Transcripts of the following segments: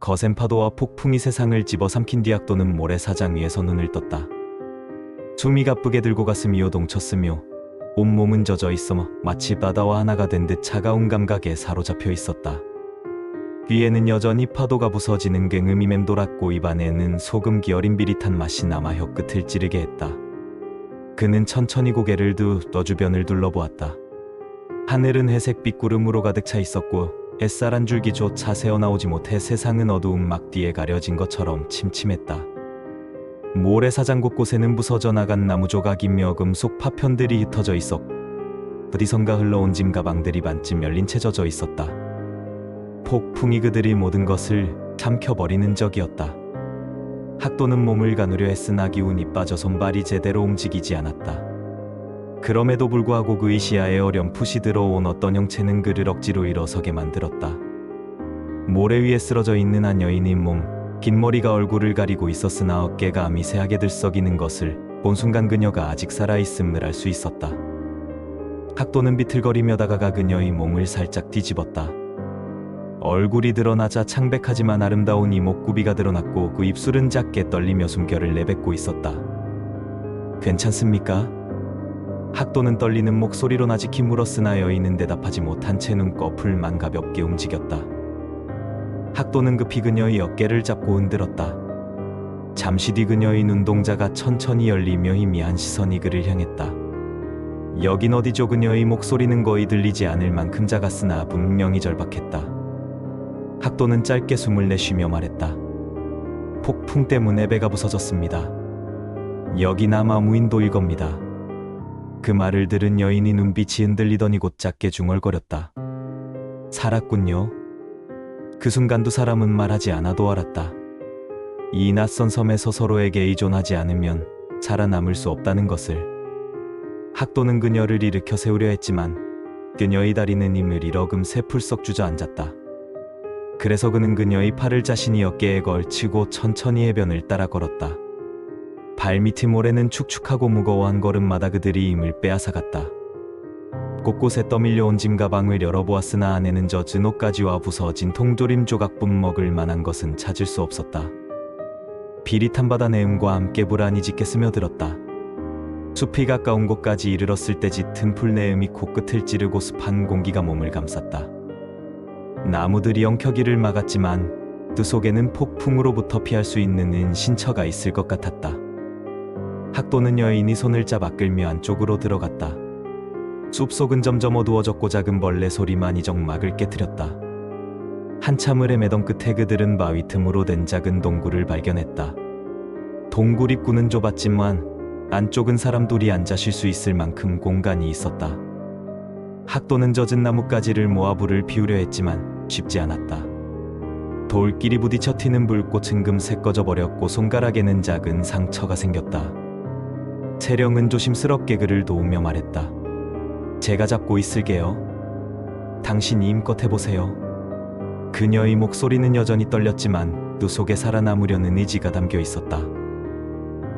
거센 파도와 폭풍이 세상을 집어삼킨 뒤 학도는 모래사장 위에서 눈을 떴다. 숨이 가쁘게 들고 가슴이 요동쳤으며 온몸은 젖어 있어 마치 바다와 하나가 된 듯 차가운 감각에 사로잡혀 있었다. 귀에는 여전히 파도가 부서지는 굉음이 맴돌았고 입안에는 소금기 어린 비릿한 맛이 남아 혀끝을 찌르게 했다. 그는 천천히 고개를 들어 주변을 둘러보았다. 하늘은 회색빛 구름으로 가득 차 있었고 햇살 한 줄기조차 새어나오지 못해 세상은 어두운 막 뒤에 가려진 것처럼 침침했다. 모래사장 곳곳에는 부서져 나간 나무 조각이며 금속 파편들이 흩어져 있었고 어디선가 흘러온 짐 가방들이 반쯤 열린 채 젖어 있었다. 폭풍이 그들의 모든 것을 삼켜버리는 적이었다. 학도는 몸을 가누려 애쓰나 기운이 빠져 손발이 제대로 움직이지 않았다. 그럼에도 불구하고 그의 시야에 어렴풋이 들어온 어떤 형체는 그를 억지로 일어서게 만들었다. 모래 위에 쓰러져 있는 한 여인의 몸, 긴 머리가 얼굴을 가리고 있었으나 어깨가 미세하게 들썩이는 것을 본 순간 그녀가 아직 살아있음을 알 수 있었다. 학도는 비틀거리며 다가가 그녀의 몸을 살짝 뒤집었다. 얼굴이 드러나자 창백하지만 아름다운 이목구비가 드러났고 그 입술은 작게 떨리며 숨결을 내뱉고 있었다. 괜찮습니까? 학도는 떨리는 목소리로 나직히 물었으나 여인은 대답하지 못한 채 눈꺼풀만 가볍게 움직였다. 학도는 급히 그녀의 어깨를 잡고 흔들었다. 잠시 뒤 그녀의 눈동자가 천천히 열리며 희미한 시선이 그를 향했다. 여긴 어디죠? 그녀의 목소리는 거의 들리지 않을 만큼 작았으나 분명히 절박했다. 학도는 짧게 숨을 내쉬며 말했다. 폭풍 때문에 배가 부서졌습니다. 여기 남아무인도일 겁니다. 그 말을 들은 여인이 눈빛이 흔들리더니 곧 작게 중얼거렸다. 살았군요. 그 순간 두 사람은 말하지 않아도 알았다. 이 낯선 섬에서 서로에게 의존하지 않으면 살아남을 수 없다는 것을. 학도는 그녀를 일으켜 세우려 했지만 그녀의 다리는 힘을 잃어 금세 풀썩 주저앉았다. 그래서 그는 그녀의 팔을 자신이 어깨에 걸치고 천천히 해변을 따라 걸었다. 발밑의 모래는 축축하고 무거워한 걸음마다 그들이 힘을 빼앗아갔다. 곳곳에 떠밀려온 짐 가방을 열어보았으나 안에는 젖은 옷가지와 부서진 통조림 조각뿐 먹을 만한 것은 찾을 수 없었다. 비릿한 바다 내음과 함께 불안이 짙게 스며들었다. 숲이 가까운 곳까지 이르렀을 때 짙은 풀 내음이 코끝을 찌르고 습한 공기가 몸을 감쌌다. 나무들이 엉켜기를 막았지만 그 속에는 폭풍으로부터 피할 수 있는 은신처가 있을 것 같았다. 학도는 여인이 손을 잡아 끌며 안쪽으로 들어갔다. 숲속은 점점 어두워졌고 작은 벌레 소리만 이 정막을 깨트렸다. 한참을 헤매던 끝에 그들은 바위 틈으로 된 작은 동굴을 발견했다. 동굴 입구는 좁았지만 안쪽은 사람 둘이 앉아 쉴 수 있을 만큼 공간이 있었다. 학도는 젖은 나뭇가지를 모아 불을 피우려 했지만 쉽지 않았다. 돌길이 부딪혀 튀는 불꽃은 금세 꺼져버렸고 손가락에는 작은 상처가 생겼다. 세령은 조심스럽게 그를 도우며 말했다. 제가 잡고 있을게요. 당신이 힘껏 해보세요. 그녀의 목소리는 여전히 떨렸지만 두 속에 살아남으려는 의지가 담겨 있었다.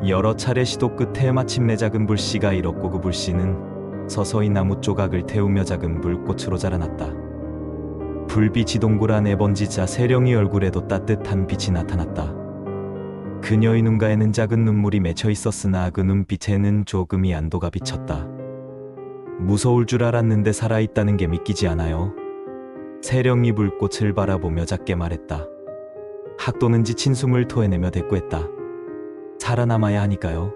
여러 차례 시도 끝에 마침내 작은 불씨가 일었고 그 불씨는 서서히 나무 조각을 태우며 작은 불꽃으로 자라났다. 불빛이 동굴 안에 번지자 세령의 얼굴에도 따뜻한 빛이 나타났다. 그녀의 눈가에는 작은 눈물이 맺혀 있었으나 그 눈빛에는 조금의 안도가 비쳤다. 무서울 줄 알았는데 살아있다는 게 믿기지 않아요. 세령이 불꽃을 바라보며 작게 말했다. 학도는 지친 숨을 토해내며 대꾸했다. 살아남아야 하니까요.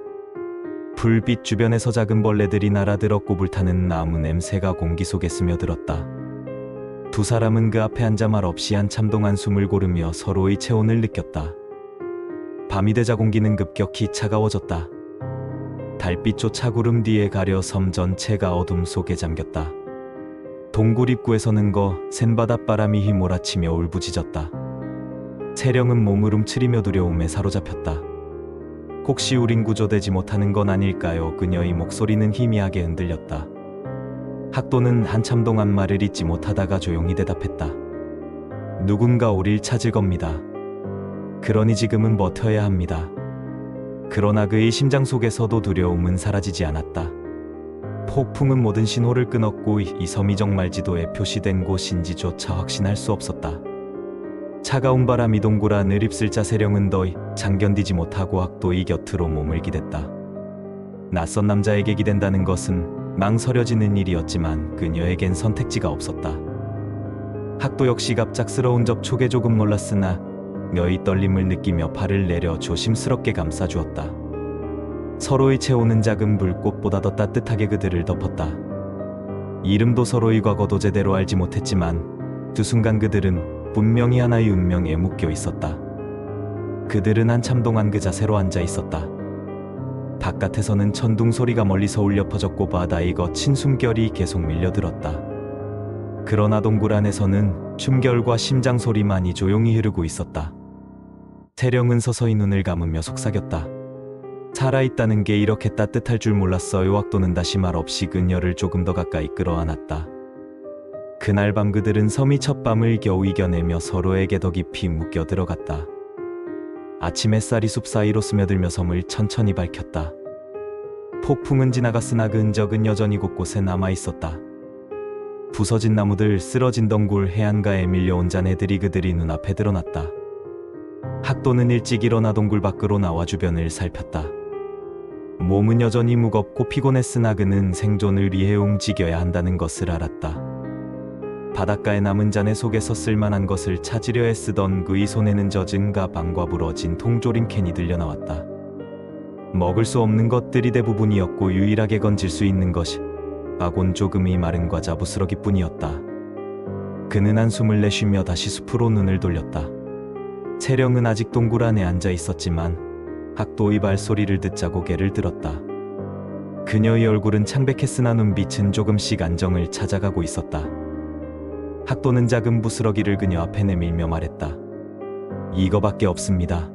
불빛 주변에서 작은 벌레들이 날아들었고 불타는 나무 냄새가 공기 속에 스며들었다. 두 사람은 그 앞에 앉아 말없이 한참 동안 숨을 고르며 서로의 체온을 느꼈다. 밤이 되자 공기는 급격히 차가워졌다. 달빛조차 구름 뒤에 가려 섬 전체가 어둠 속에 잠겼다. 동굴 입구에서는 거센 바닷바람이 휘몰아치며 울부짖었다. 세령은 몸을 움츠리며 두려움에 사로잡혔다. 혹시 우린 구조되지 못하는 건 아닐까요? 그녀의 목소리는 희미하게 흔들렸다. 학도는 한참 동안 말을 잇지 못하다가 조용히 대답했다. 누군가 우릴 찾을 겁니다. 그러니 지금은 버텨야 합니다. 그러나 그의 심장 속에서도 두려움은 사라지지 않았다. 폭풍은 모든 신호를 끊었고 이 섬이 정말 지도에 표시된 곳인지조차 확신할 수 없었다. 차가운 바람이 동굴 안을 휩쓸자 세령은 더 이상 견디지 못하고 학도의 곁으로 몸을 기댔다. 낯선 남자에게 기댄다는 것은 망설여지는 일이었지만 그녀에겐 선택지가 없었다. 학도 역시 갑작스러운 접촉에 조금 놀랐으나 여의 떨림을 느끼며 팔을 내려 조심스럽게 감싸주었다. 서로의 채우는 작은 불꽃보다 더 따뜻하게 그들을 덮었다. 이름도 서로의 과거도 제대로 알지 못했지만 두 순간 그들은 분명히 하나의 운명에 묶여 있었다. 그들은 한참 동안 그 자세로 앉아 있었다. 바깥에서는 천둥 소리가 멀리서 울려 퍼졌고 바다의 거친 숨결이 계속 밀려들었다. 그러나 동굴 안에서는 숨결과 심장 소리만이 조용히 흐르고 있었다. 세령은 서서히 눈을 감으며 속삭였다. 살아있다는 게 이렇게 따뜻할 줄 몰랐어요. 학도는 다시 말없이 그녀를 조금 더 가까이 끌어안았다. 그날 밤 그들은 섬의 첫 밤을 겨우 이겨내며 서로에게 더 깊이 묶여 들어갔다. 아침 햇살이 숲 사이로 스며들며 섬을 천천히 밝혔다. 폭풍은 지나갔으나 그 흔적은 여전히 곳곳에 남아있었다. 부서진 나무들, 쓰러진 덩굴, 해안가에 밀려온 잔해들이 그들이 눈앞에 드러났다. 학도는 일찍 일어나 동굴 밖으로 나와 주변을 살폈다. 몸은 여전히 무겁고 피곤했으나 그는 생존을 위해 움직여야 한다는 것을 알았다. 바닷가에 남은 잔해 속에서 쓸만한 것을 찾으려 애쓰던 그의 손에는 젖은 가방과 부러진 통조림 캔이 들려나왔다. 먹을 수 없는 것들이 대부분이었고 유일하게 건질 수 있는 것이 바곤 조금의 마른 과자 부스러기뿐이었다. 그는 한숨을 내쉬며 다시 숲으로 눈을 돌렸다. 세령은 아직 동굴 안에 앉아 있었지만 학도의 발소리를 듣자 고개를 들었다. 그녀의 얼굴은 창백했으나 눈빛은 조금씩 안정을 찾아가고 있었다. 학도는 작은 부스러기를 그녀 앞에 내밀며 말했다. 이거밖에 없습니다.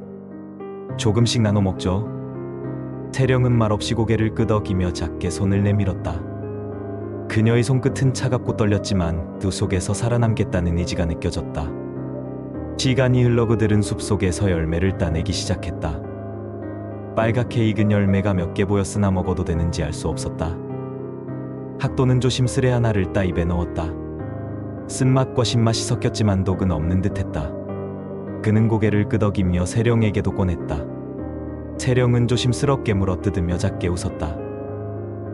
조금씩 나눠 먹죠. 세령은 말없이 고개를 끄덕이며 작게 손을 내밀었다. 그녀의 손끝은 차갑고 떨렸지만 두 속에서 살아남겠다는 의지가 느껴졌다. 시간이 흘러 그들은 숲속에서 열매를 따내기 시작했다. 빨갛게 익은 열매가 몇 개 보였으나 먹어도 되는지 알 수 없었다. 학도는 조심스레 하나를 따 입에 넣었다. 쓴맛과 신맛이 섞였지만 독은 없는 듯했다. 그는 고개를 끄덕이며 세령에게도 꺼냈다. 세령은 조심스럽게 물어뜯으며 작게 웃었다.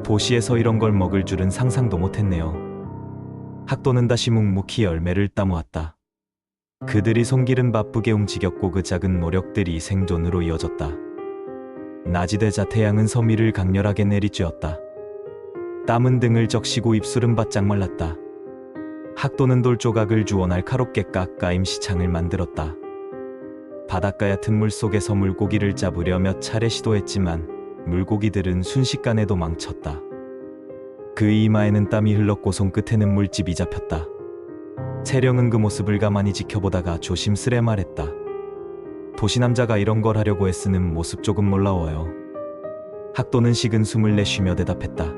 도시에서 이런 걸 먹을 줄은 상상도 못했네요. 학도는 다시 묵묵히 열매를 따모았다. 그들이 손길은 바쁘게 움직였고 그 작은 노력들이 생존으로 이어졌다. 낮이 되자 태양은 섬 위를 강렬하게 내리쬐었다. 땀은 등을 적시고 입술은 바짝 말랐다. 학도는 돌조각을 주워 날카롭게 깎아 임시창을 만들었다. 바닷가 얕은 물 속에서 물고기를 잡으려 몇 차례 시도했지만 물고기들은 순식간에 도망쳤다. 그의 이마에는 땀이 흘렀고 손끝에는 물집이 잡혔다. 세령은 그 모습을 가만히 지켜보다가 조심스레 말했다. 도시남자가 이런 걸 하려고 애쓰는 모습 조금 놀라워요. 학도는 식은 숨을 내쉬며 대답했다.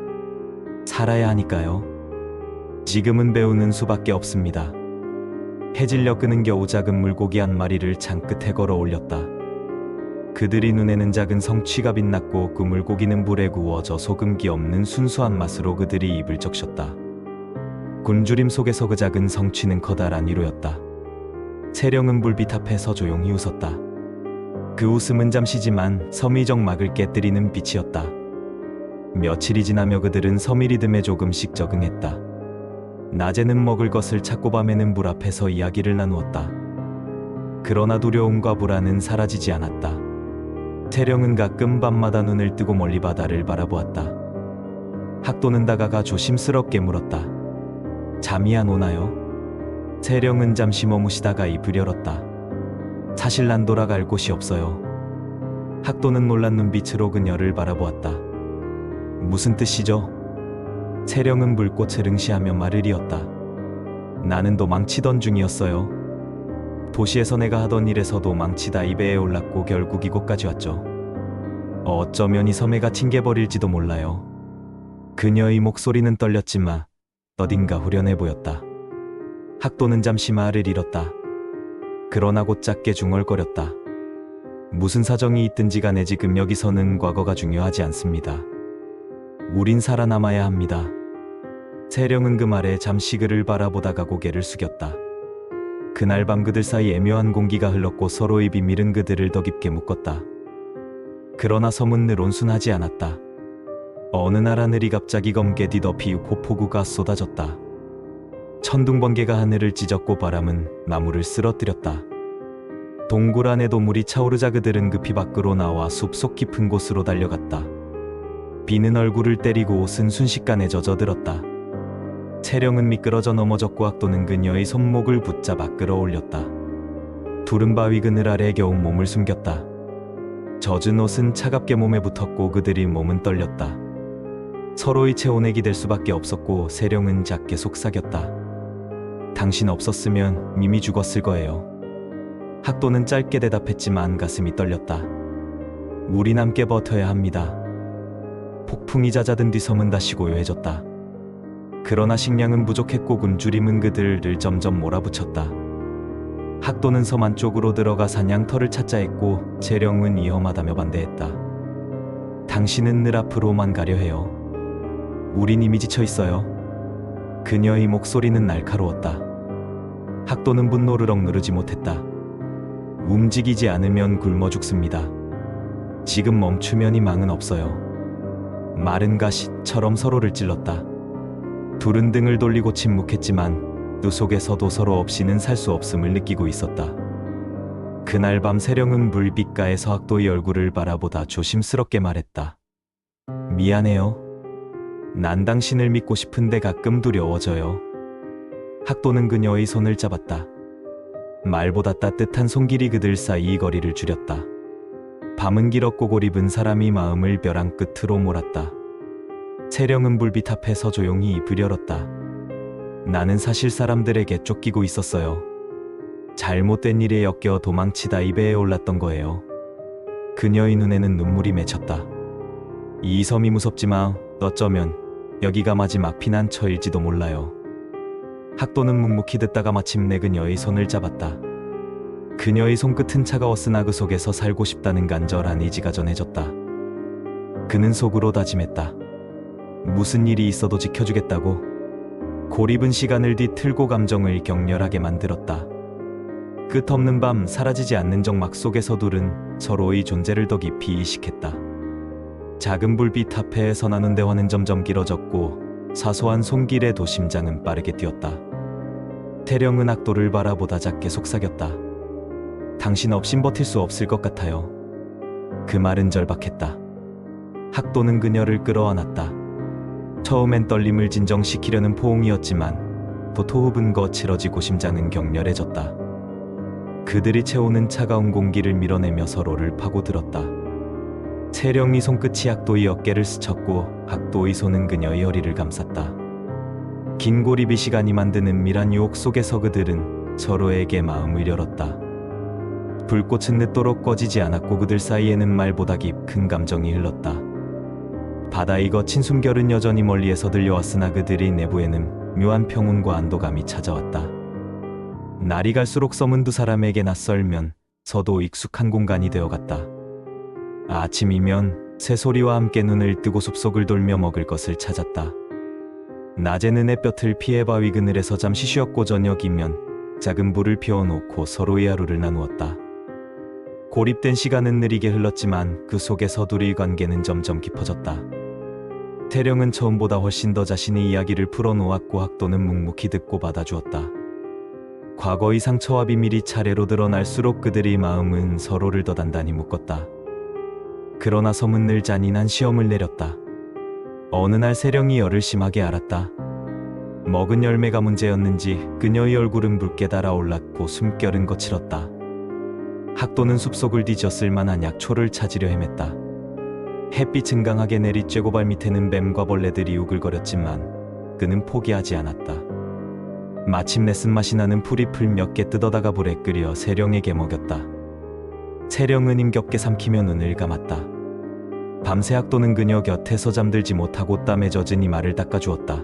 살아야 하니까요. 지금은 배우는 수밖에 없습니다. 해질녘 그는 겨우 작은 물고기 한 마리를 창 끝에 걸어 올렸다. 그들이 눈에는 작은 성취가 빛났고 그 물고기는 불에 구워져 소금기 없는 순수한 맛으로 그들이 입을 적셨다. 굶주림 속에서 그 작은 성취는 커다란 위로였다. 세령은 불빛 앞에서 조용히 웃었다. 그 웃음은 잠시지만 섬의 정막을 깨뜨리는 빛이었다. 며칠이 지나며 그들은 섬의 리듬에 조금씩 적응했다. 낮에는 먹을 것을 찾고 밤에는 불 앞에서 이야기를 나누었다. 그러나 두려움과 불안은 사라지지 않았다. 세령은 가끔 밤마다 눈을 뜨고 멀리 바다를 바라보았다. 학도는 다가가 조심스럽게 물었다. 잠이 안 오나요? 세령은 잠시 머무시다가 입을 열었다. 사실 난 돌아갈 곳이 없어요. 학도는 놀란 눈빛으로 그녀를 바라보았다. 무슨 뜻이죠? 세령은 불꽃을 응시하며 말을 이었다. 나는 도망치던 중이었어요. 도시에서 내가 하던 일에서도 망치다 이 배에 올랐고 결국 이곳까지 왔죠. 어쩌면 이 섬에 갇힌 게 버릴지도 몰라요. 그녀의 목소리는 떨렸지만 어딘가 후련해 보였다. 학도는 잠시 말을 잃었다. 그러나 곧 작게 중얼거렸다. 무슨 사정이 있든지 간에 지금 여기서는 과거가 중요하지 않습니다. 우린 살아남아야 합니다. 세령은 그 말에 잠시 그를 바라보다가 고개를 숙였다. 그날 밤 그들 사이 애묘한 공기가 흘렀고 서로의 비밀은 그들을 더 깊게 묶었다. 그러나 섬은 늘 온순하지 않았다. 어느 날 하늘이 갑자기 검게 뒤덮이고 폭우가 쏟아졌다. 천둥번개가 하늘을 찢었고 바람은 나무를 쓰러뜨렸다. 동굴 안에도 물이 차오르자 그들은 급히 밖으로 나와 숲속 깊은 곳으로 달려갔다. 비는 얼굴을 때리고 옷은 순식간에 젖어들었다. 채령은 미끄러져 넘어졌고 학도는 그녀의 손목을 붙잡아 끌어올렸다. 두른 바위 그늘 아래 겨우 몸을 숨겼다. 젖은 옷은 차갑게 몸에 붙었고 그들의 몸은 떨렸다. 서로의 체온에 기댈 수밖에 없었고 세령은 작게 속삭였다. 당신 없었으면 이미 죽었을 거예요. 학도는 짧게 대답했지만 가슴이 떨렸다. 우린 함께 버텨야 합니다. 폭풍이 잦아든 뒤 섬은 다시 고요해졌다. 그러나 식량은 부족했고 굶주림은 그들을 점점 몰아붙였다. 학도는 섬 안쪽으로 들어가 사냥터를 찾자 했고 채령은 위험하다며 반대했다. 당신은 늘 앞으로만 가려 해요. 우린 이미 지쳐 있어요. 그녀의 목소리는 날카로웠다. 학도는 분노를 억누르지 못했다. 움직이지 않으면 굶어 죽습니다. 지금 멈추면 희망은 없어요. 마른 가시처럼 서로를 찔렀다. 둘은 등을 돌리고 침묵했지만 그 속에서도 서로 없이는 살 수 없음을 느끼고 있었다. 그날 밤 세령은 물빛가에서 학도의 얼굴을 바라보다 조심스럽게 말했다. 미안해요. 난 당신을 믿고 싶은데 가끔 두려워져요. 학도는 그녀의 손을 잡았다. 말보다 따뜻한 손길이 그들 사이 거리를 줄였다. 밤은 길었고 고립은 사람이 마음을 벼랑 끝으로 몰았다. 채령은 불빛 앞에서 조용히 입을 열었다. 나는 사실 사람들에게 쫓기고 있었어요. 잘못된 일에 엮여 도망치다 이 배에 올랐던 거예요. 그녀의 눈에는 눈물이 맺혔다. 이 섬이 무섭지만 어쩌면 여기가 마지막 피난처일지도 몰라요. 학도는 묵묵히 듣다가 마침내 그녀의 손을 잡았다. 그녀의 손끝은 차가웠으나 그 속에서 살고 싶다는 간절한 의지가 전해졌다. 그는 속으로 다짐했다. 무슨 일이 있어도 지켜주겠다고. 고립은 시간을 뒤틀고 감정을 격렬하게 만들었다. 끝없는 밤, 사라지지 않는 정막 속에서 둘은 서로의 존재를 더 깊이 의식했다. 작은 불빛 앞에서 나눈 대화는 점점 길어졌고 사소한 손길에도 심장은 빠르게 뛰었다. 태령은 학도를 바라보다 작게 속삭였다. 당신 없인 버틸 수 없을 것 같아요. 그 말은 절박했다. 학도는 그녀를 끌어안았다. 처음엔 떨림을 진정시키려는 포옹이었지만 또 호흡은 거칠어지고 심장은 격렬해졌다. 그들이 채우는 차가운 공기를 밀어내며 서로를 파고들었다. 채령이 손끝이 학도의 어깨를 스쳤고 학도의 손은 그녀의 허리를 감쌌다. 긴 고립이 시간이 만드는 은밀한 유혹 속에서 그들은 서로에게 마음을 열었다. 불꽃은 늦도록 꺼지지 않았고 그들 사이에는 말보다 깊은 감정이 흘렀다. 바다의 거친 숨결은 여전히 멀리에서 들려왔으나 그들의 내부에는 묘한 평온과 안도감이 찾아왔다. 날이 갈수록 섬은 두 사람에게 낯설면서도 익숙한 공간이 되어갔다. 아침이면 새소리와 함께 눈을 뜨고 숲속을 돌며 먹을 것을 찾았다. 낮에는 햇볕을 피해 바위 그늘에서 잠시 쉬었고 저녁이면 작은 불을 피워놓고 서로의 하루를 나누었다. 고립된 시간은 느리게 흘렀지만 그 속에서 둘의 관계는 점점 깊어졌다. 태령은 처음보다 훨씬 더 자신의 이야기를 풀어놓았고 학도는 묵묵히 듣고 받아주었다. 과거의 상처와 비밀이 차례로 드러날수록 그들의 마음은 서로를 더 단단히 묶었다. 그러나 섬은 늘 잔인한 시험을 내렸다. 어느 날 세령이 열을 심하게 앓았다. 먹은 열매가 문제였는지 그녀의 얼굴은 붉게 달아올랐고 숨결은 거칠었다. 학도는 숲속을 뒤졌을 만한 약초를 찾으려 헤맸다. 햇빛은 강하게 내리쬐고 발밑에는 뱀과 벌레들이 우글거렸지만 그는 포기하지 않았다. 마침내 쓴맛이 나는 풀잎을 몇 개 뜯어다가 불에 끓여 세령에게 먹였다. 세령은 힘겹게 삼키며 눈을 감았다. 밤새 학도는 그녀 곁에서 잠들지 못하고 땀에 젖은 이마를 닦아주었다.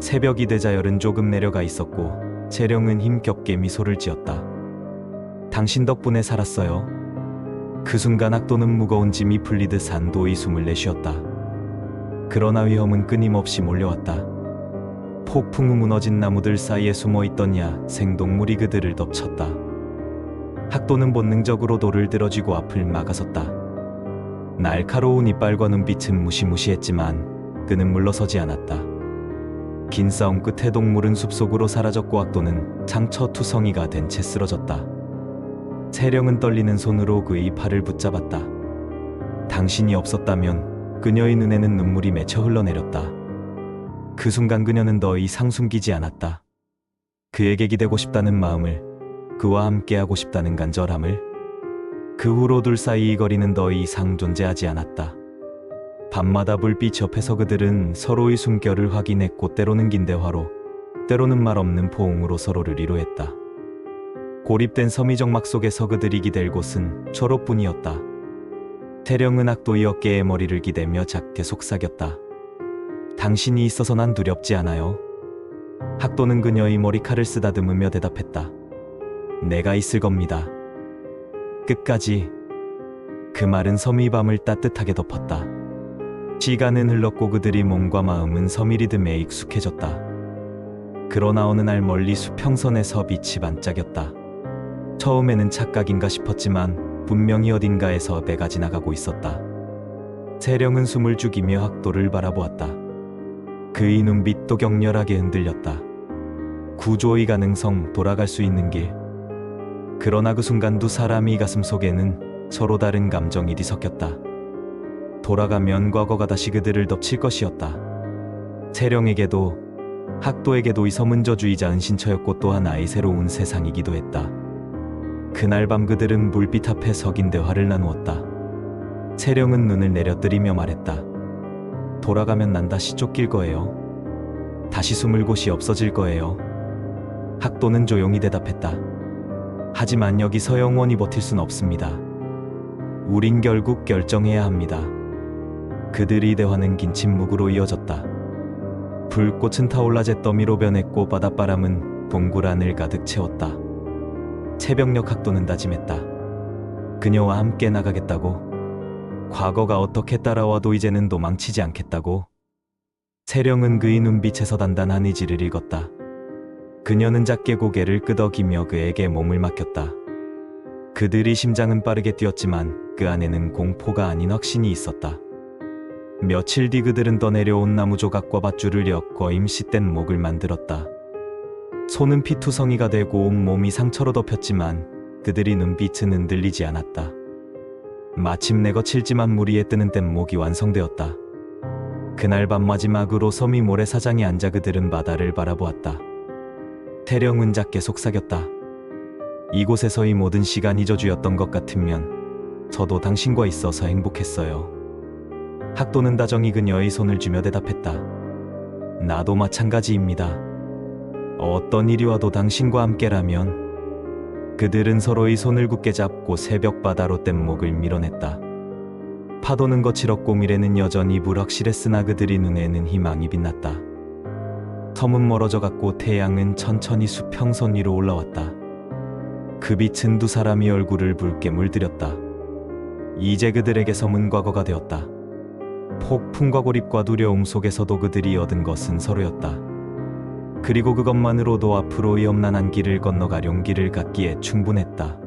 새벽이 되자 열은 조금 내려가 있었고 세령은 힘겹게 미소를 지었다. 당신 덕분에 살았어요. 그 순간 학도는 무거운 짐이 풀리듯 산도의 숨을 내쉬었다. 그러나 위험은 끊임없이 몰려왔다. 폭풍 후 무너진 나무들 사이에 숨어있던 생동물이 그들을 덮쳤다. 학도는 본능적으로 돌을 들어쥐고 앞을 막아섰다. 날카로운 이빨과 눈빛은 무시무시했지만 그는 물러서지 않았다. 긴 싸움 끝에 동물은 숲속으로 사라졌고 학도는 상처투성이가 된 채 쓰러졌다. 세령은 떨리는 손으로 그의 팔을 붙잡았다. 당신이 없었다면 그녀의 눈에는 눈물이 맺혀 흘러내렸다. 그 순간 그녀는 더 이상 숨기지 않았다. 그에게 기대고 싶다는 마음을, 그와 함께하고 싶다는 간절함을. 그 후로 둘 사이 이 거리는 더 이상 존재하지 않았다. 밤마다 불빛 옆에서 그들은 서로의 숨결을 확인했고 때로는 긴 대화로, 때로는 말 없는 포옹으로 서로를 위로했다. 고립된 섬의 정막 속에서 그들이 기댈 곳은 초록뿐이었다. 태령은 학도의 어깨에 머리를 기대며 작게 속삭였다. 당신이 있어서 난 두렵지 않아요. 학도는 그녀의 머리칼을 쓰다듬으며 대답했다. 내가 있을 겁니다. 끝까지. 그 말은 섬의 밤을 따뜻하게 덮었다. 시간은 흘렀고 그들의 몸과 마음은 섬의 리듬에 익숙해졌다. 그러나 어느 날 멀리 수평선에서 빛이 반짝였다. 처음에는 착각인가 싶었지만 분명히 어딘가에서 배가 지나가고 있었다. 세령은 숨을 죽이며 학도를 바라보았다. 그의 눈빛도 격렬하게 흔들렸다. 구조의 가능성, 돌아갈 수 있는 길. 그러나 그 순간 두 사람의 가슴 속에는 서로 다른 감정이 뒤섞였다. 돌아가면 과거가 다시 그들을 덮칠 것이었다. 세령에게도 학도에게도 이 섬은 저주이자 은신처였고 또 하나의 새로운 세상이기도 했다. 그날 밤 그들은 불빛 앞에 석인 대화를 나누었다. 세령은 눈을 내려뜨리며 말했다. 돌아가면 난 다시 쫓길 거예요. 다시 숨을 곳이 없어질 거예요. 학도는 조용히 대답했다. 하지만 여기서 영원히 버틸 순 없습니다. 우린 결국 결정해야 합니다. 그들의 대화는 긴 침묵으로 이어졌다. 불꽃은 타올라 잿더미로 변했고 바닷바람은 동굴 안을 가득 채웠다. 새벽녘 학도는 다짐했다. 그녀와 함께 나가겠다고. 과거가 어떻게 따라와도 이제는 도망치지 않겠다고. 세령은 그의 눈빛에서 단단한 의지를 읽었다. 그녀는 작게 고개를 끄덕이며 그에게 몸을 맡겼다. 그들의 심장은 빠르게 뛰었지만 그 안에는 공포가 아닌 확신이 있었다. 며칠 뒤 그들은 떠내려온 나무 조각과 밧줄을 엮어 임시된 목을 만들었다. 손은 피투성이가 되고 온몸이 상처로 덮였지만 그들의 눈빛은 흔들리지 않았다. 마침내 거칠지만 무리에 뜨는 뗏목이 완성되었다. 그날 밤 마지막으로 섬의 모래사장에 앉아 그들은 바다를 바라보았다. 태령은 작게 속삭였다. 이곳에서의 모든 시간이 저주였던 것 같으면 저도 당신과 있어서 행복했어요. 학도는 다정히 그녀의 손을 주며 대답했다. 나도 마찬가지입니다. 어떤 일이 와도 당신과 함께라면. 그들은 서로의 손을 굳게 잡고 새벽 바다로 뗏목을 밀어냈다. 파도는 거칠었고 미래는 여전히 불확실했으나 그들의 눈에는 희망이 빛났다. 섬은 멀어져 갔고 태양은 천천히 수평선 위로 올라왔다. 그 빛은 두 사람의 얼굴을 붉게 물들였다. 이제 그들에게 섬은 과거가 되었다. 폭풍과 고립과 두려움 속에서도 그들이 얻은 것은 서로였다. 그리고 그것만으로도 앞으로의 험난한 길을 건너갈 용기를 갖기에 충분했다.